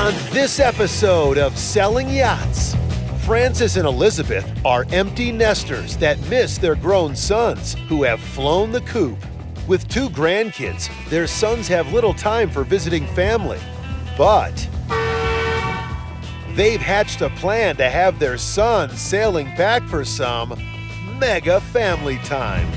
On this episode of Selling Yachts, Francis and Elizabeth are empty nesters that miss their grown sons who have flown the coop. With 2 grandkids, their sons have little time for visiting family. But they've hatched a plan to have their sons sailing back for some mega family time.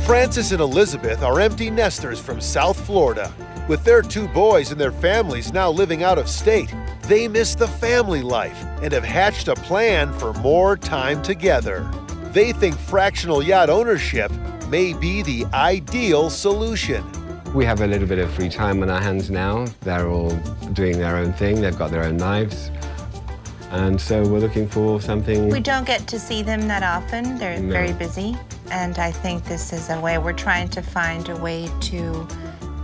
Francis and Elizabeth are empty nesters from South Florida. With their 2 boys and their families now living out of state, they miss the family life and have hatched a plan for more time together. They think fractional yacht ownership may be the ideal solution. We have a little bit of free time on our hands now. They're all doing their own thing. They've got their own lives. And so we're looking for something. We don't get to see them that often. They're very busy. And I think this is a way, we're trying to find a way to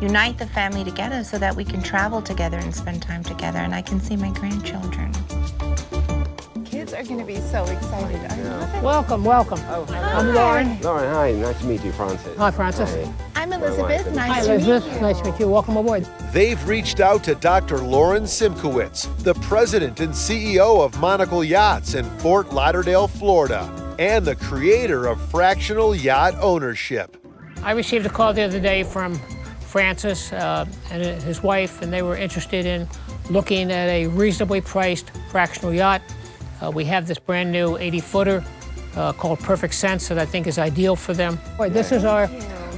unite the family together so that we can travel together and spend time together, and I can see my grandchildren. Kids are going to be so excited. I love it. Welcome, welcome. Oh, hi. I'm Loren. Loren, hi. Nice to meet you, Francis. Hi, Francis. Hi. I'm Elizabeth. Hi, Nice to meet Elizabeth. you. Nice to meet you. Welcome aboard. They've reached out to Dr. Loren Simkowitz, the president and CEO of Monocle Yachts in Fort Lauderdale, Florida, and the creator of fractional yacht ownership. I received a call the other day from Francis and his wife, and they were interested in looking at a reasonably priced fractional yacht. We have this brand new 80-footer called Perfect Sense that I think is ideal for them. This is our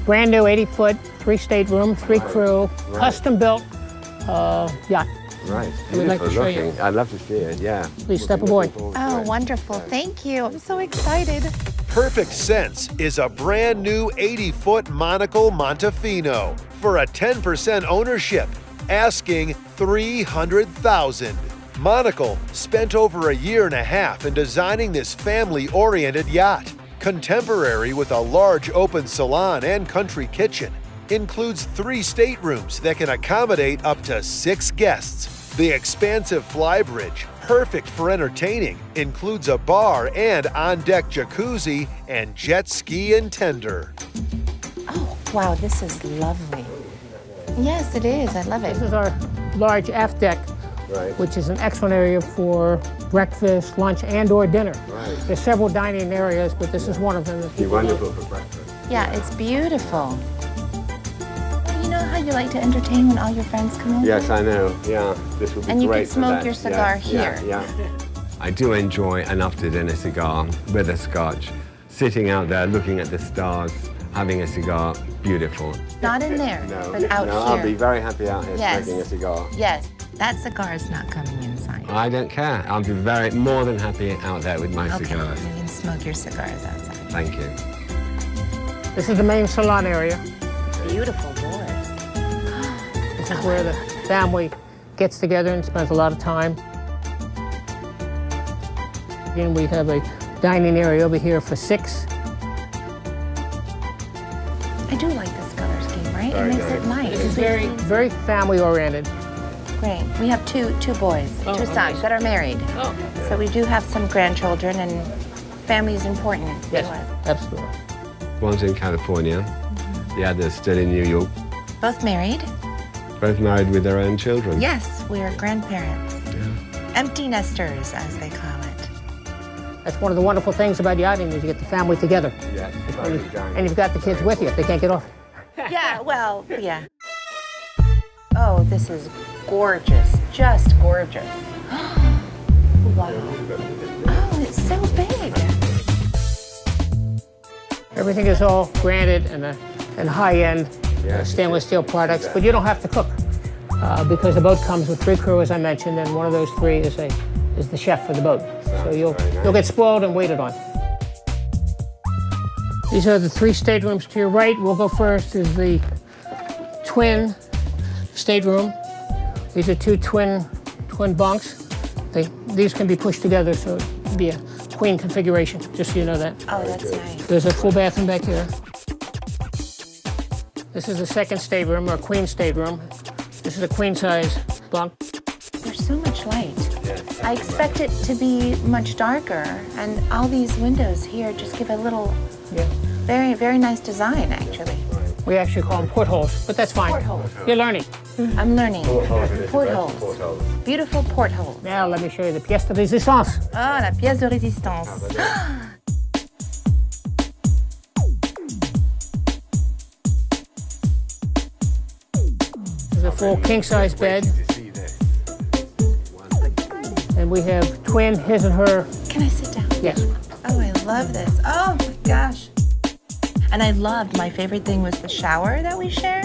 brand new 80-foot, 3-stateroom, 3-crew, custom-built yacht. Right. We'd like to show looking. you. I'd love to see it, yeah. Please step aboard. Oh, wonderful. Thank you. I'm so excited. Perfect Sense is a brand new 80-foot Monocle Montefino for a 10% ownership, asking $300,000. Monocle spent over a year and a half in designing this family-oriented yacht. Contemporary with a large open salon and country kitchen. Includes 3 staterooms that can accommodate up to 6 guests. The expansive flybridge, perfect for entertaining, includes a bar and on-deck jacuzzi and jet ski and tender. Oh, wow, this is lovely. Yes, it is. I love This it. is our large aft deck, Right. which is an excellent area for breakfast, lunch, and/or dinner. Right. There's several dining areas, but this is one of them. Be wonderful for breakfast. Yeah, it's beautiful. You know how you like to entertain when all your friends come over? Yes, I know. Yeah, this would be And you great could for smoke that. your cigar Yeah, here. Yeah. I do enjoy an after-dinner cigar with a scotch, sitting out there looking at the stars, having a cigar. Beautiful. Not in there, No, but out no, here. I'll be very happy out here Yes. smoking a cigar. Yes, that cigar is not coming inside. I don't care. I'll be more than happy out there with my Okay, cigars. you can smoke your cigars outside. Thank you. This is the main salon area. Beautiful doors. This is where the family gets together and spends a lot of time. Again, we have a dining area over here for 6. I do like this color scheme, right? Very It makes it nice. nice. It's very family-oriented. Great. We have two boys, two sons that are married. Oh. So we do have some grandchildren, and family is important Yes, to us. absolutely. One's in California, the other's still in New York. Both married? Both married with their own children. Yes, we are grandparents. Yeah. Empty nesters, as they call it. That's one of the wonderful things about yachting is you get the family together. Yes, And you've got the kids with you. They can't get off. Yeah, well, yeah. Oh, this is gorgeous. Just gorgeous. Wow. Oh, it's so big. Everything is all granite and high-end Yes, stainless steel products, but you don't have to cook because the boat comes with 3 crew, as I mentioned, and one of those 3 is the chef for the boat. So you'll get spoiled and waited on. These are the 3 staterooms to your right. We'll go first is the twin stateroom. These are 2 twin bunks. These can be pushed together, so it'd be a queen configuration, just so you know that. Oh, that's nice. There's a full bathroom back here. This is the second stateroom, or queen stateroom. This is a queen size bunk. There's so much light. I expect it to be much darker, and all these windows here just give a little, very, very nice design, actually. We actually call them portholes, but that's fine. Portholes. You're learning. I'm learning. Portholes. Portholes. Beautiful portholes. Now let me show you the pièce de résistance. Oh, la pièce de résistance. There's a full king-size bed. And we have twin, his and her. Can I sit down? Yes. Oh, I love this. Oh my gosh. And I loved, my favorite thing was the shower that we share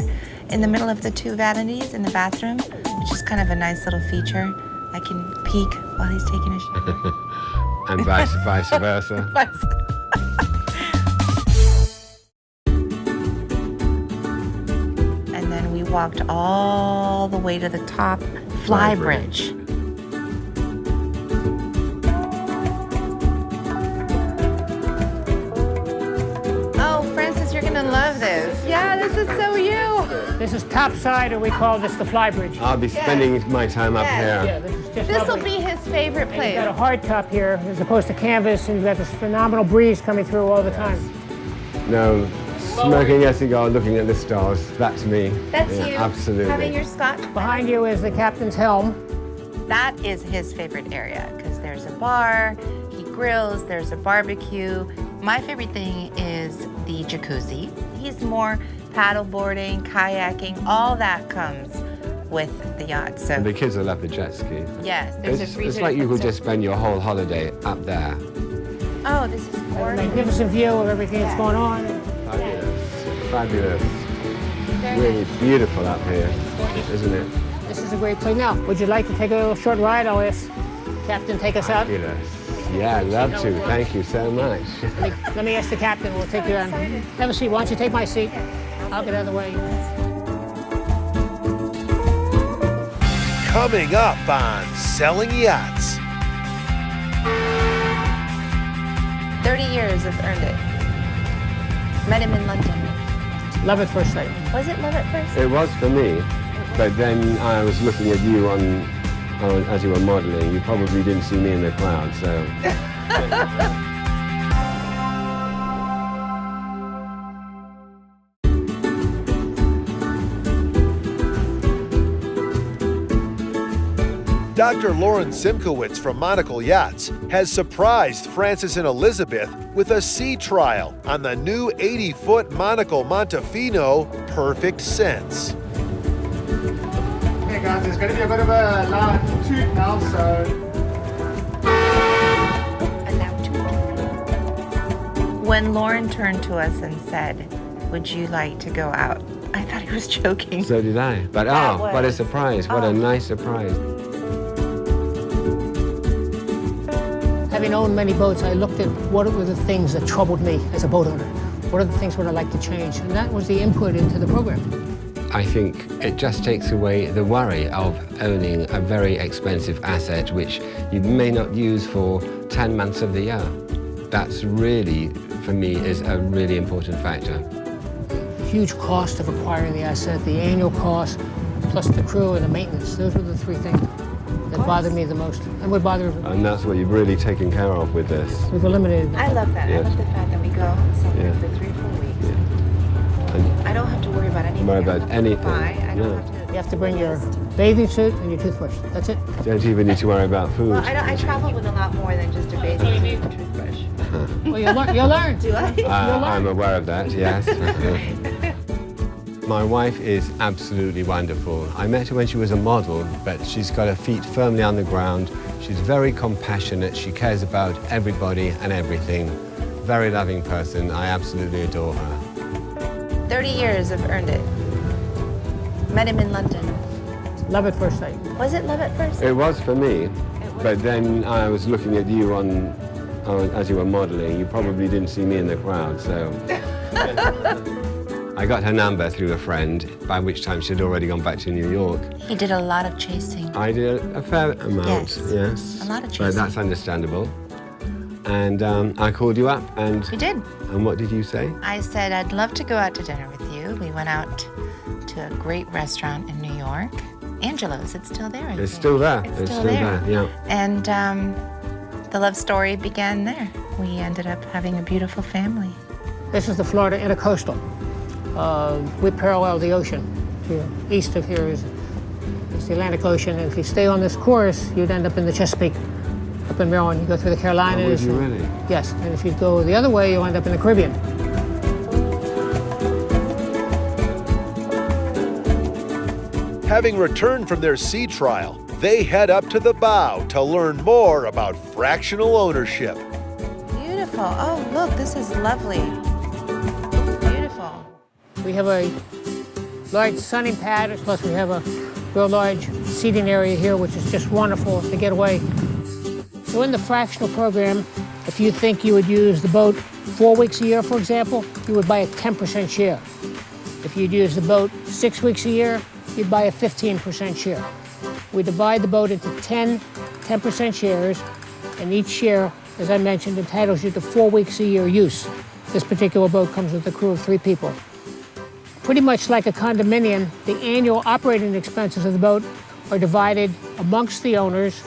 in the middle of the two vanities in the bathroom, which is kind of a nice little feature. I can peek while he's taking a shower. And vice versa. And then we walked all the way to the top fly bridge. Oh, Francis, you're gonna love this. Yeah, this is so you. This is top side, or we call this the fly bridge. I'll be spending my time up Yes. Yeah, here. this is just This will lovely. be his favorite And place. you've got a hard top here as opposed to canvas, and you've got this phenomenal breeze coming through all the time. No, smoking a cigar, looking at the stars. That's me. That's Yeah, you. Absolutely. Having your scotch. Behind you is the captain's helm. That is his favorite area because there's a bar, he grills, there's a barbecue. My favorite thing is the jacuzzi. He's more paddleboarding, kayaking, all that comes with the yacht. So And the kids will love the jet ski. yes, there's a It's freezer. like you to could put just spend your whole holiday up there. Oh, this is A gorgeous. magnificent view of everything that's going on. Fabulous. Really beautiful up here, isn't it? This is a great place. Now, would you like to take a little short ride? I'll ask Captain take us out. Fabulous. Yeah, I'd love to. Thank you so much. Let me ask the captain. We'll take you on. Have a seat. Why don't you take my seat? I'll get out of the way. Coming up on Selling Yachts. 30 years have earned it. Met him in London. Love at first sight. Was it love at first? It was for me, but then I was looking at you as you were modeling. You probably didn't see me in the crowd, so. Dr. Loren Simkowitz from Monocle Yachts has surprised Francis and Elizabeth with a sea trial on the new 80-foot Monocle Montefino Perfect Sense. Okay guys, there's going to be a bit of a loud toot now, so And now two. When Lauren turned to us and said, "Would you like to go out?" I thought he was joking. So did I. But That what a was- surprise. What a nice surprise. Having owned many boats, I looked at what were the things that troubled me as a boat owner. What are the things would I like to change? And that was the input into the program. I think it just takes away the worry of owning a very expensive asset which you may not use for 10 months of the year. That's really, for me, is a really important factor. Huge cost of acquiring the asset, the annual cost, plus the crew and the maintenance. Those were the three things that bothered me the most. And would bother, And that's what you've really taken care of with this. we've eliminated. I love that. Yes. I love the fact that we go somewhere Yeah. for 3 or 4 weeks. And I don't have to worry about anything. Worry I don't about have to anything. buy. I don't No. have to. You have to bring your bathing suit and your toothbrush. That's it. don't even need to worry about food. Well, I travel with a lot more than just a bathing suit and toothbrush. Well, you'll learn. You'll learn. Do I? I'm aware of that, yes. My wife is absolutely wonderful. I met her when she was a model, but she's got her feet firmly on the ground. She's very compassionate. She cares about everybody and everything. Very loving person. I absolutely adore her. 30 years have earned it. Met him in London. Love at first sight. Was it love at first? It was for me, but then I was looking at you as you were modeling. You probably didn't see me in the crowd, so. I got her number through a friend, by which time she'd already gone back to New York. He did a lot of chasing. I did a fair amount, Yes. A lot of But chasing. that's understandable. And I called you up, and We did. and what did you say? I said, I'd love to go out to dinner with you, We went out to a great restaurant in New York. Angelo's, it's still there. It's still there. It's still there, yeah. And the love story began there. We ended up having a beautiful family. This is the Florida Intercoastal. We parallel the ocean. To east of here is the Atlantic Ocean, and if you stay on this course, you'd end up in the Chesapeake, up in Maryland. You go through the Carolinas. Oh, would you really? Yes, and if you go the other way, you'll end up in the Caribbean. Having returned from their sea trial, they head up to the bow to learn more about fractional ownership. Beautiful. Oh, look, this is lovely. Beautiful. We have a large sunning pad, plus we have a real large seating area here, which is just wonderful to get away. So in the fractional program, if you think you would use the boat 4 weeks a year, for example, you would buy a 10% share. If you'd use the boat 6 weeks a year, you'd buy a 15% share. We divide the boat into 10% shares, and each share, as I mentioned, entitles you to 4 weeks a year use. This particular boat comes with a crew of 3 people. Pretty much like a condominium, the annual operating expenses of the boat are divided amongst the owners,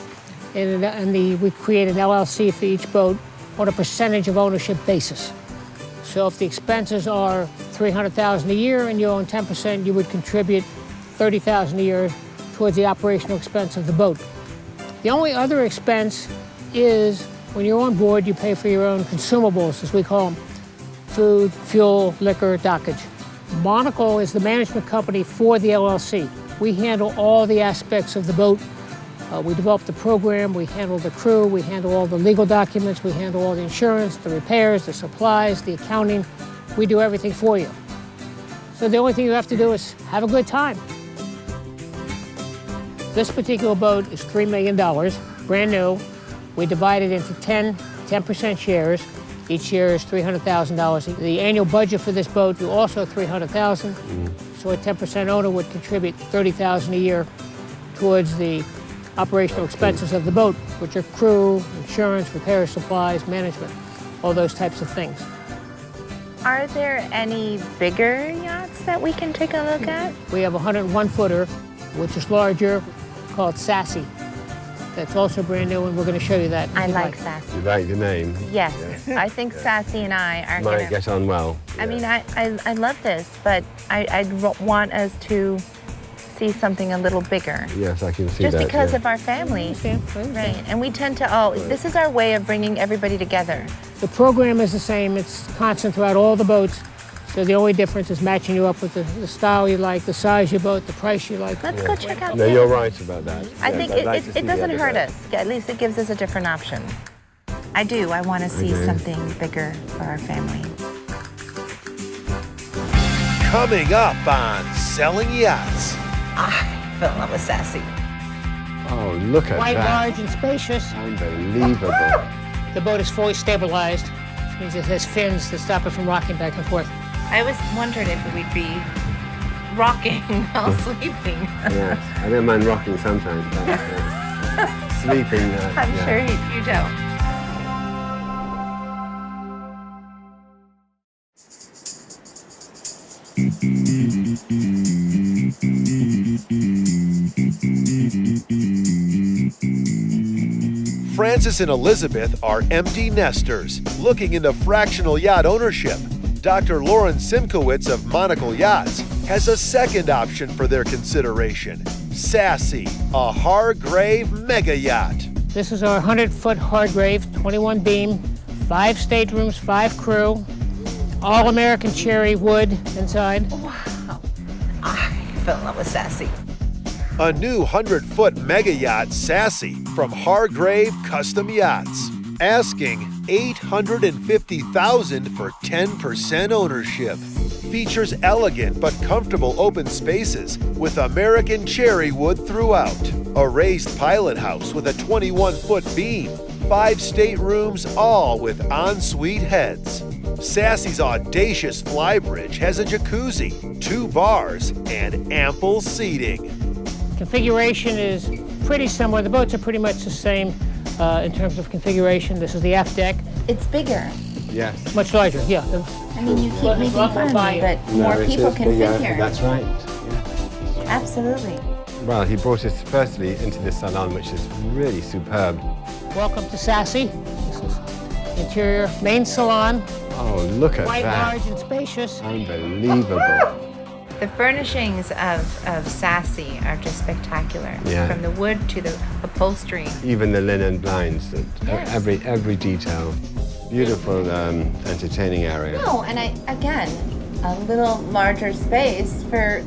and we create an LLC for each boat on a percentage of ownership basis. So if the expenses are $300,000 a year and you own 10%, you would contribute $30,000 a year towards the operational expense of the boat. The only other expense is when you're on board, you pay for your own consumables, as we call them: food, fuel, liquor, dockage. Monocle is the management company for the LLC. We handle all the aspects of the boat. We develop the program, we handle the crew, we handle all the legal documents, we handle all the insurance, the repairs, the supplies, the accounting. We do everything for you. So the only thing you have to do is have a good time. This particular boat is $3 million, brand new. We divide it into 10% shares. Each share is $300,000. The annual budget for this boat is also $300,000. So a 10% owner would contribute $30,000 a year towards the operational expenses of the boat, which are crew, insurance, repairs, supplies, management, all those types of things. Are there any bigger yachts that we can take a look at? We have a 101-footer, which is larger, called Sassy. That's also brand new, and we're going to show you that. I like Sassy. You like the name? Yes, I think Sassy and I are Might gonna get on well. I mean, I love this, but I'd want us to see something a little bigger. Yes, I can see Just that. because of our family. Right, and we tend to, this is our way of bringing everybody together. The program is the same. It's constant throughout all the boats. So the only difference is matching you up with the style you like, the size of your boat, the price you like. Let's go check out No, this. you're right about that. I Yes, think I'd like to see it the doesn't other hurt boat. us. At least it gives us a different option. I do. I want to see something bigger for our family. Coming up on Selling Yachts. I fell in love with Sassy. Oh, look at Quite that. large and spacious. Unbelievable. The boat is fully stabilized, which means it has fins to stop it from rocking back and forth. I always wondered if we'd be rocking while sleeping. Yes, I don't mind rocking sometimes. But, sleeping. I'm yeah. sure you don't. Francis and Elizabeth are empty nesters looking into fractional yacht ownership. Dr. Loren Simkowitz of Monocle Yachts has a second option for their consideration: Sassy, a Hargrave mega yacht. This is our 100-foot Hargrave, 21 beam, 5 staterooms, 5 crew, all American cherry wood inside. Wow. I fell in love with Sassy. A new 100-foot mega yacht, Sassy, from Hargrave Custom Yachts, asking $850,000 for 10% ownership. Features elegant but comfortable open spaces with American cherry wood throughout. A raised pilot house with a 21-foot beam. 5 staterooms, all with ensuite heads. Sassy's audacious flybridge has a jacuzzi, 2 bars, and ample seating. Configuration is pretty similar. The boats are pretty much the same in terms of configuration. This is the aft deck. It's bigger. Yes. Much larger, yeah. I mean, you keep Well, making well, fun of me, well, but more it people is can bigger. fit here. That's right. Absolutely. Well, he brought us firstly into this salon, which is really superb. Welcome to Sassy. This is the interior main salon. Oh, look at Quite that. large and spacious. Unbelievable. The furnishings of Sassy are just spectacular. Yeah. From the wood to the upholstery. Even the linen blinds, Yes. every detail. Beautiful, entertaining area. No, and again, a little larger space for,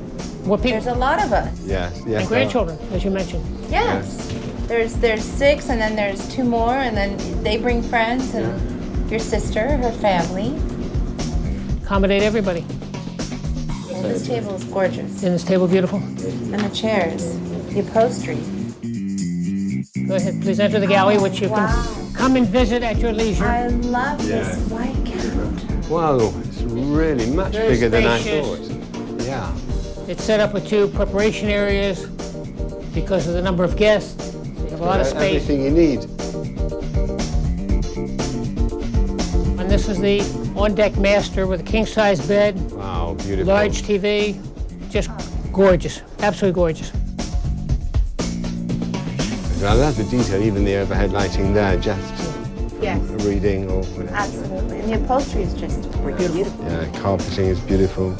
What people, there's a lot of us. Yes, yes. and grandchildren, as you mentioned. Yes. There's 6, and then there's 2 more, and then they bring friends, and your sister, her family. Accommodate everybody. And this table is gorgeous. Isn't this table beautiful? And the chairs, the upholstery. Go ahead, please enter the gallery, which you Wow. can come and visit at your leisure. I love Yeah. this white couch. Wow, it's really much Very bigger than I spacious. thought. Yeah. It's set up with 2 preparation areas because of the number of guests. You have a lot of space. Everything you need. And this is the on-deck master with a king-size bed, Wow, beautiful. large TV, just gorgeous, absolutely gorgeous. I love the detail, even the overhead lighting there, just Yes, a reading or whatever. absolutely. And the upholstery is just beautiful. Yeah, carpeting is beautiful.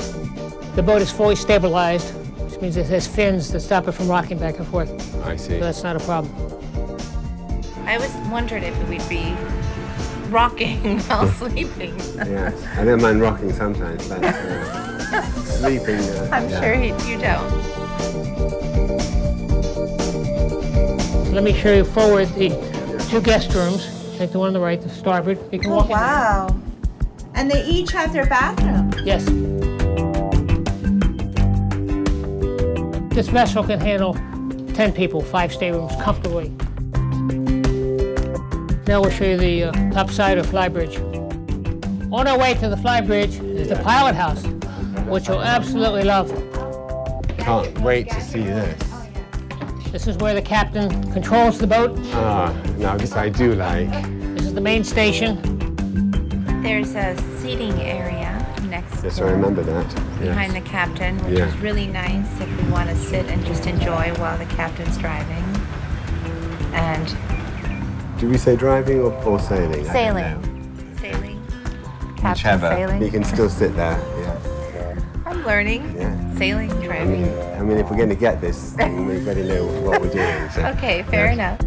The boat is fully stabilized, which means it has fins that stop it from rocking back and forth. I see. So that's not a problem. I always wondered if we'd be rocking while sleeping. Yes, I don't mind rocking sometimes, but sleeping. I'm yeah. sure you don't. Let me show you forward the 2 guest rooms. Take the one on the right, the starboard. You can walk in there. Wow. And they each have their bathroom. Yes. This vessel can handle 10 people, 5 staterooms comfortably. Now we'll show you the top side of flybridge. On our way to the flybridge is the pilot house, which you'll absolutely love. Can't wait to see this. This is where the captain controls the boat. Ah, now this I do like. This is the main station. There's a seating area next Yes, I door remember that. behind Yes. the captain, which Yeah. is really nice if we want to sit and just enjoy while the captain's driving. And Do we say driving or sailing? I don't sailing. know. Sailing. Captain Whichever. sailing. You can still sit there. Yeah. I'm learning. Yeah. Sailing, driving. I mean, if we're going to get this, then we've got to know what we're doing. So. Okay, fair enough.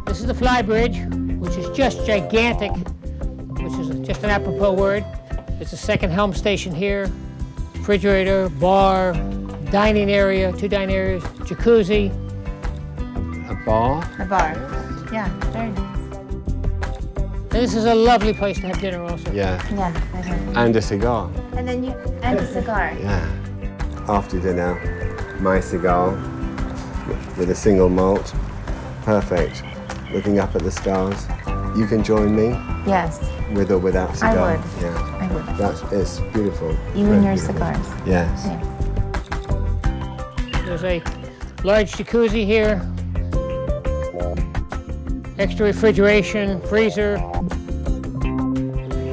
This is the flybridge, which is just gigantic, which is just an apropos word. It's a second helm station here, refrigerator, bar, dining area, 2 dining areas, jacuzzi. A bar? A bar. Yeah, very nice. And this is a lovely place to have dinner also. Yeah. Yeah, I heard. And a cigar. And then and a cigar. Yeah. After dinner, my cigar with a single malt. Perfect. Looking up at the stars. You can join me Yes, with or without cigar. would. Yeah. I would. It's beautiful. You Very and your beautiful. cigars. Yes. Yes. There's a large jacuzzi here, extra refrigeration, freezer.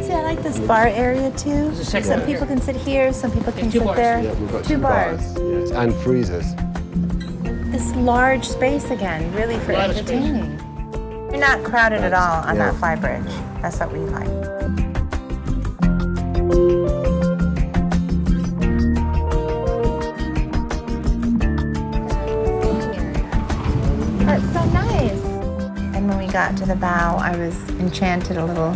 See, I like this bar area too. There's a second Some one people here. can sit here, some people can two sit bars. there. Yeah, we've got 2 bars. Yes. And freezers. This large space again, really for A lot of space. entertaining. You're not crowded at all on Yeah. that flybridge. That's what we like. That's so nice. And when we got to the bow, I was enchanted a little.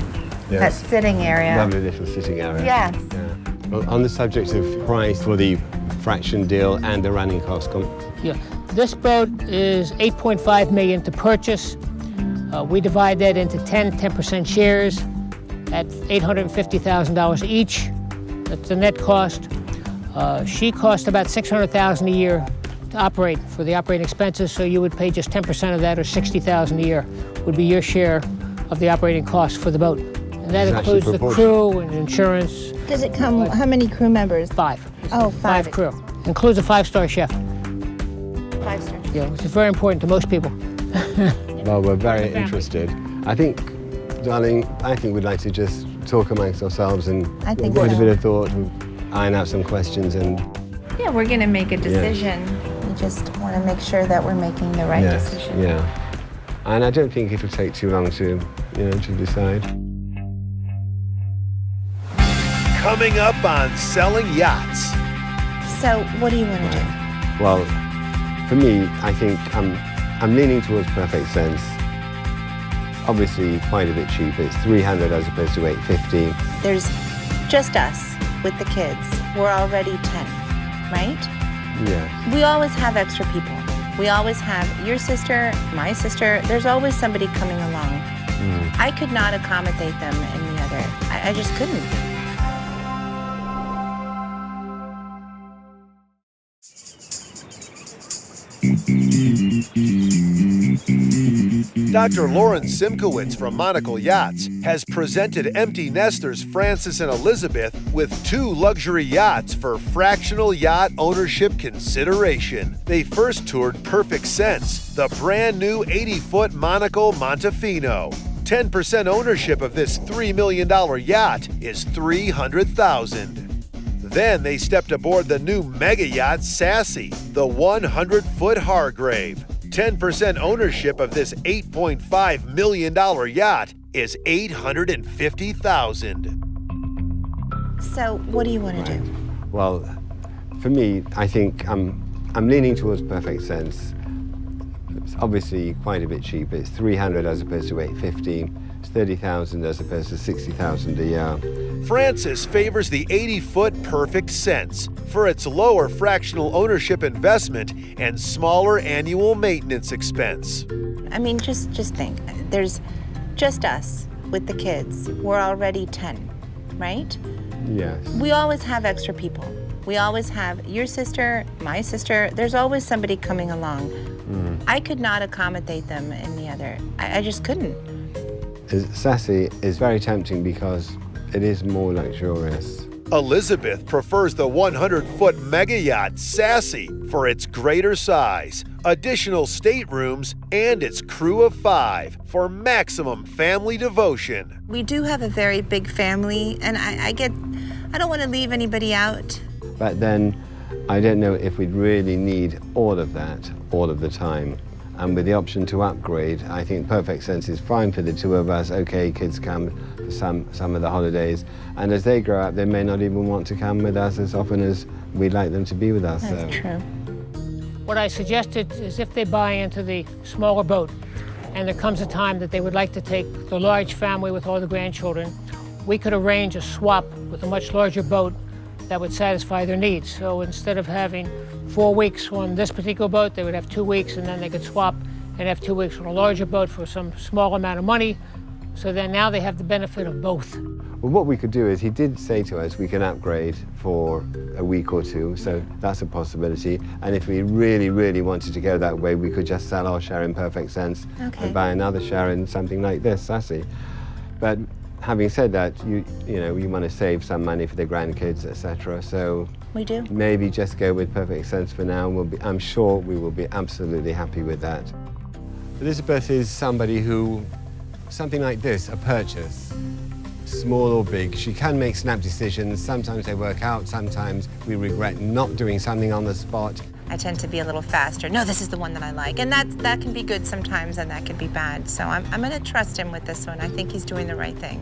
Yes. That sitting area. Lovely little sitting area. Yes. Yeah. Well, on the subject of price for the fraction deal and the running cost, Yeah. This boat is $8.5 million to purchase. We divide that into 10% shares at $850,000 each. That's the net cost. She cost about $600,000 a year to operate for the operating expenses, so you would pay just 10% of that, or $60,000 a year would be your share of the operating costs for the boat. And that It's actually includes the proportional. crew and insurance. Does it come, how many crew members? 5. Oh, 5 crew. Includes a 5-star chef. 5 stars. Yeah, which is very important to most people. Well, we're very interested. I think, darling, we'd like to just talk amongst ourselves and think put a so. bit of thought and iron out some questions and... Yeah, we're going to make a decision. We just want to make sure that we're making the right decision. Yeah. And I don't think it'll take too long to, to decide. Coming up on Selling Yachts. So, what do you want to do? Well, for me, I think I'm leaning towards Perfect Sense. Obviously, quite a bit cheaper. It's $300 as opposed to $850. There's just us with the kids. We're already 10, right? Yes. We always have extra people. We always have your sister, my sister. There's always somebody coming along. I could not accommodate them any other. I just couldn't. Dr. Loren Simkowitz from Monocle Yachts has presented empty nesters Francis and Elizabeth with 2 luxury yachts for fractional yacht ownership consideration. They first toured Perfect Sense, the brand new 80-foot Monocle Montefino. 10% ownership of this $3 million yacht is $300,000. Then they stepped aboard the new mega yacht Sassy, the 100-foot Hargrave. 10% ownership of this $8.5 million yacht is $850,000. So, what do you want to do? Well, for me, I think I'm leaning towards Perfect Sense. It's obviously quite a bit cheaper. It's $300 as opposed to $850. It's $30,000 as opposed to $60,000 a year. Francis favors the 80-foot Perfect Sense for its lower fractional ownership investment and smaller annual maintenance expense. I mean, just think. There's just us with the kids. We're already 10, right? Yes. We always have extra people. We always have your sister, my sister. There's always somebody coming along. I could not accommodate them any other. I just couldn't. Sassy is very tempting because it is more luxurious. Elizabeth prefers the 100-foot mega yacht Sassy for its greater size, additional staterooms, and its crew of 5 for maximum family devotion. We do have a very big family, and I don't want to leave anybody out. But then I don't know if we'd really need all of that all of the time. And with the option to upgrade, I think Perfect Sense is fine for the 2 of us. Okay, kids come for some of the holidays. And as they grow up, they may not even want to come with us as often as we'd like them to be with us. That's true. What I suggested is if they buy into the smaller boat, and there comes a time that they would like to take the large family with all the grandchildren, we could arrange a swap with a much larger boat that would satisfy their needs. So instead of having 4 weeks on this particular boat, they would have 2 weeks, and then they could swap and have 2 weeks on a larger boat for some small amount of money. So then now they have the benefit of both. Well, what we could do is, he did say to us we can upgrade for a week or 2, so that's a possibility. And if we really, really wanted to go that way, we could just sell our share in Perfect Sense and buy another share in something like this, Sassy. But having said that, you want to save some money for the grandkids, etc. So We do. maybe just go with Perfect Sense for now. I'm sure we will be absolutely happy with that. Elizabeth is somebody who, something like this, a purchase, small or big, she can make snap decisions. Sometimes they work out, sometimes we regret not doing something on the spot. I tend to be a little faster. No, this is the one that I like. And that can be good sometimes, and that can be bad. So I'm going to trust him with this one. I think he's doing the right thing.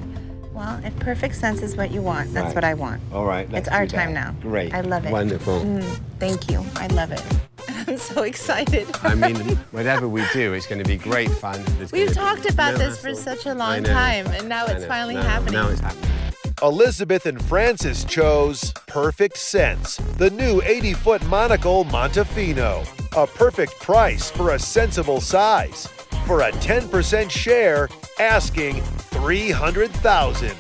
Well, if Perfect Sense is what you want, that's Right. what I want. All right, let's It's our do time that. now. Great. I love it. Wonderful. Thank you. I love it. I'm so excited. I mean, whatever we do, it's going to be great fun. There's We've gonna be talked about no this for hassle. such a I long know. time, and now I it's know. finally No, happening. Now it's happening. Elizabeth and Francis chose Perfect Sense, the new 80-foot Monocle Montefino. A perfect price for a sensible size. For a 10% share, asking $300,000.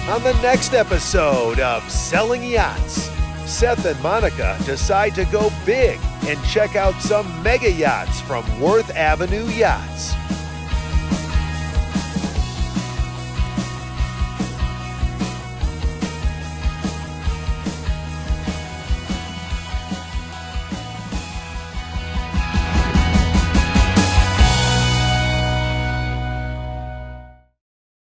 On the next episode of Selling Yachts, Seth and Monica decide to go big and check out some mega yachts from Worth Avenue Yachts.